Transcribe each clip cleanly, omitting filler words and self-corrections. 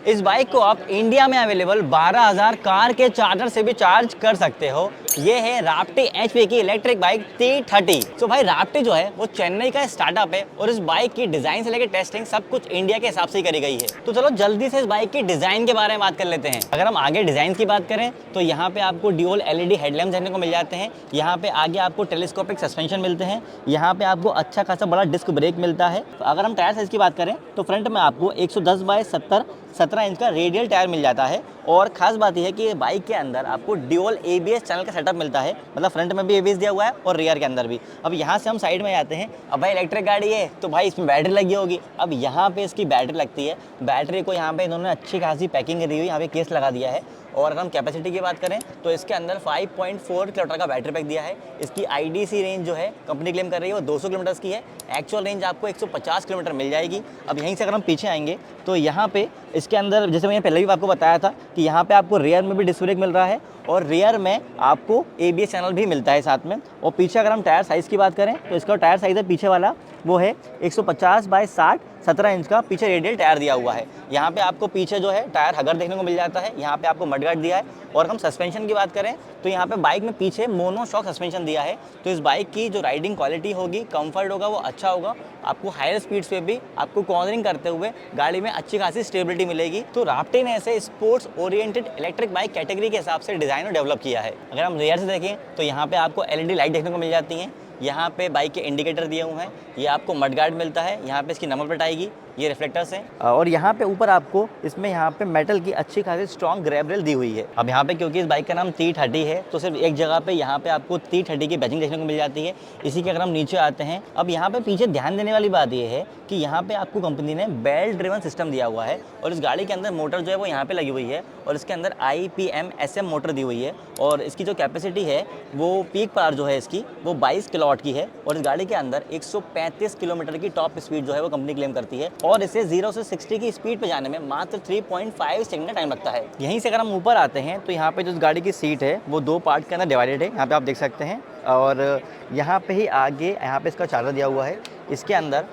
इस बाइक को आप इंडिया में अवेलेबल 12,000 कार के चार्जर से भी चार्ज कर सकते हो। ये है राप्टी एचपी की इलेक्ट्रिक बाइक T30। तो भाई राप्टी जो है वो चेन्नई का स्टार्टअप है और इस बाइक की डिजाइन से लेकर टेस्टिंग सब कुछ इंडिया के हिसाब से ही करी गई है। तो चलो जल्दी से इस बाइक की डिजाइन के बारे में बात कर लेते हैं। अगर हम आगे डिजाइन की बात करें तो यहाँ पे आपको ड्यूल एलईडी हेडलैम्प देखने को मिल जाते हैं। यहाँ पे आगे आपको टेलीस्कोपिक सस्पेंशन मिलते हैं। यहाँ पे आपको अच्छा खासा बड़ा डिस्क ब्रेक मिलता है। अगर हम टायर साइज की बात करें तो फ्रंट में आपको 110 बाय 17 इंच का रेडियल टायर मिल जाता है। और खास बात यह है कि बाइक के अंदर आपको ड्यूल एबीएस चैनल का सेटअप मिलता है, मतलब फ्रंट में भी एबीएस दिया हुआ है और रियर के अंदर भी। अब यहाँ से हम साइड में आते हैं। अब भाई इलेक्ट्रिक गाड़ी है तो भाई इसमें बैटरी लगी होगी। अब यहाँ पे इसकी बैटरी लगती है। बैटरी को यहाँ पे इन्होंने अच्छी खासी पैकिंग करी हुई, यहाँ पे केस लगा दिया है। और अगर हम कैपेसिटी की बात करें तो इसके अंदर 5.4 किलोमीटर का बैटरी पैक दिया है। इसकी आईडीसी रेंज जो है कंपनी क्लेम कर रही है वो 200 किलोमीटर की है। एक्चुअल रेंज आपको 150 किलोमीटर मिल जाएगी। अब यहीं से अगर हम पीछे आएंगे तो यहाँ पे इसके अंदर जैसे मैंने पहले भी आपको बताया था कि यहाँ पे आपको रियर में भी डिस्क ब्रेक मिल रहा है और रियर में आपको एबीएस चैनल भी मिलता है साथ में। और पीछे अगर हम टायर साइज़ की बात करें तो इसका टायर साइज़ है पीछे वाला वो है 150 बाय 60 17 इंच का पीछे रेडियल टायर दिया हुआ है। यहाँ पे आपको पीछे जो है टायर हगर देखने को मिल जाता है। यहाँ पे आपको मडगार्ड दिया है। और हम सस्पेंशन की बात करें तो यहाँ पे बाइक में पीछे मोनो शॉक सस्पेंशन दिया है। तो इस बाइक की जो राइडिंग क्वालिटी होगी, कंफर्ट होगा वो अच्छा होगा। आपको हायर स्पीड्स पे भी आपको कॉर्नरिंग करते हुए गाड़ी में अच्छी खासी स्टेबिलिटी मिलेगी। तो राप्टी ने ऐसे sports oriented electric bike category के हिसाब से डिजाइन और डेवलप किया है। अगर हम रियर से देखें तो यहाँ पे आपको एलईडी लाइट देखने को मिल जाती हैं। यहाँ पे बाइक के इंडिकेटर दिए हुए हैं। ये आपको मडगार्ड मिलता है। यहाँ पे इसकी नंबर प्लेट आएगी, ये रिफ्लेक्टर्स हैं। और यहाँ पे ऊपर आपको इसमें यहाँ पे मेटल की अच्छी खासी स्ट्रॉन्ग ग्रैब रेल दी हुई है। अब यहाँ पे क्योंकि इस बाइक का नाम T30 है तो सिर्फ एक जगह पे यहाँ पे आपको T30 की बैजिंग देखने को मिल जाती है। इसी के अगर हम नीचे आते हैं, अब यहाँ पे पीछे ध्यान देने वाली बात ये है कि यहाँ पे आपको कंपनी ने बेल्ट ड्रिवन सिस्टम दिया हुआ है और इस गाड़ी के अंदर मोटर जो है वो यहाँ पे लगी हुई है और इसके अंदर IPMSM मोटर दी हुई है। और इसकी जो कैपेसिटी है वो पीक पावर जो है इसकी वो 22 किलोवाट की है। और इस गाड़ी के अंदर 135 किलोमीटर की टॉप स्पीड जो है वो कंपनी क्लेम करती है और इसे 0 से 60 की स्पीड पे जाने में मात्र 3.5 सेकंड का टाइम लगता है। यहीं से अगर हम ऊपर आते हैं तो यहाँ पे जो गाड़ी की सीट है वो 2 पार्ट के अंदर डिवाइडेड है, यहाँ पे आप देख सकते हैं। और यहाँ पे ही आगे यहाँ पे इसका चार्जर दिया हुआ है। इसके अंदर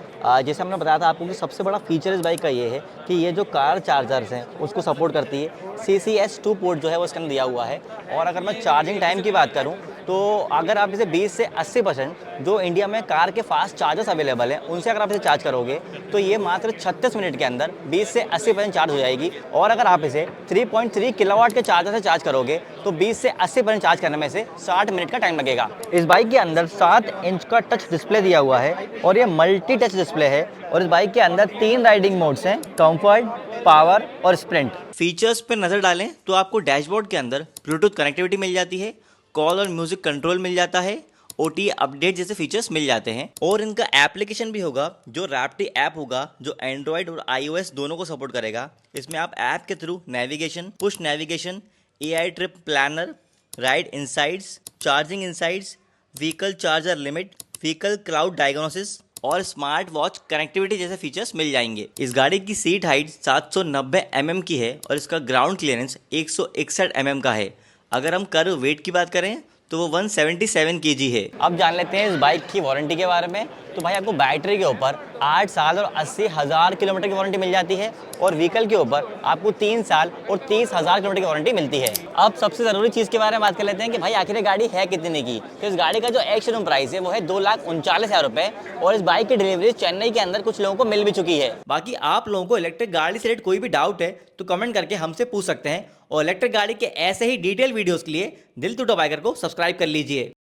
जैसे हमने बताया था आपको कि सबसे बड़ा फीचर इस बाइक का ये है कि ये जो कार चार्जर्स हैं उसको सपोर्ट करती है। CCS2 पोर्ट जो है वो इसके अंदर दिया हुआ है। और अगर मैं चार्जिंग टाइम की बात करूं तो अगर आप इसे 20 से 80% जो इंडिया में कार के फास्ट चार्जर्स अवेलेबल हैं उनसे अगर आप इसे चार्ज करोगे तो ये मात्र 36 मिनट के अंदर 20 से 80% चार्ज हो जाएगी। और अगर आप इसे 3.3 किलोवाट के चार्जर से चार्ज करोगे तो 20 से 80% चार्ज करने में से 60 मिनट का टाइम लगेगा। इस बाइक के अंदर 7 इंच का टच डिस्प्ले दिया हुआ है और ये मल्टी टच डिस्प्ले है। और इस बाइक के अंदर 3 राइडिंग मोड्स हैं, कंफर्ट, पावर और स्प्रिंट। फीचर्स पर नजर डालें तो आपको डैशबोर्ड के अंदर ब्लूटूथ कनेक्टिविटी मिल जाती है, कॉल और म्यूजिक कंट्रोल मिल जाता है, OTA अपडेट जैसे फीचर्स मिल जाते हैं। और इनका एप्लीकेशन भी होगा जो राप्टी ऐप होगा जो एंड्रॉयड और iOS दोनों को सपोर्ट करेगा। इसमें आप ऐप के through navigation, push navigation, AI trip planner, ride insights, charging insights, vehicle charger limit, vehicle cloud diagnosis और स्मार्ट वॉच कनेक्टिविटी जैसे फीचर्स मिल जाएंगे। इस गाड़ी की सीट हाइट 790 mm की है और इसका ग्राउंड क्लियरेंस 161 mm का है। अगर हम कर्व वेट की बात करें तो वो 177 kg है। अब जान लेते हैं इस बाइक की वारंटी के बारे में। तो भाई आपको बैटरी के ऊपर 8 साल और 80,000 किलोमीटर की वारंटी मिल जाती है और व्हीकल के ऊपर आपको 3 साल और 30,000 किलोमीटर की वारंटी मिलती है। अब सबसे ज़रूरी चीज़ के बारे में बात कर लेते हैं कि भाई आखिर गाड़ी है कितने की। तो इस गाड़ी का जो एक्स शोरूम प्राइस है वो है 2,39,000 रुपये और इस बाइक की डिलीवरी चेन्नई के अंदर कुछ लोगों को मिल भी चुकी है। बाकी आप लोगों को इलेक्ट्रिक गाड़ी से रिलेटेड कोई भी डाउट है तो कमेंट करके हमसे पूछ सकते हैं। और इलेक्ट्रिक गाड़ी के ऐसे ही डिटेल वीडियोस के लिए दिल टू बाइकर को सब्सक्राइब कर लीजिए।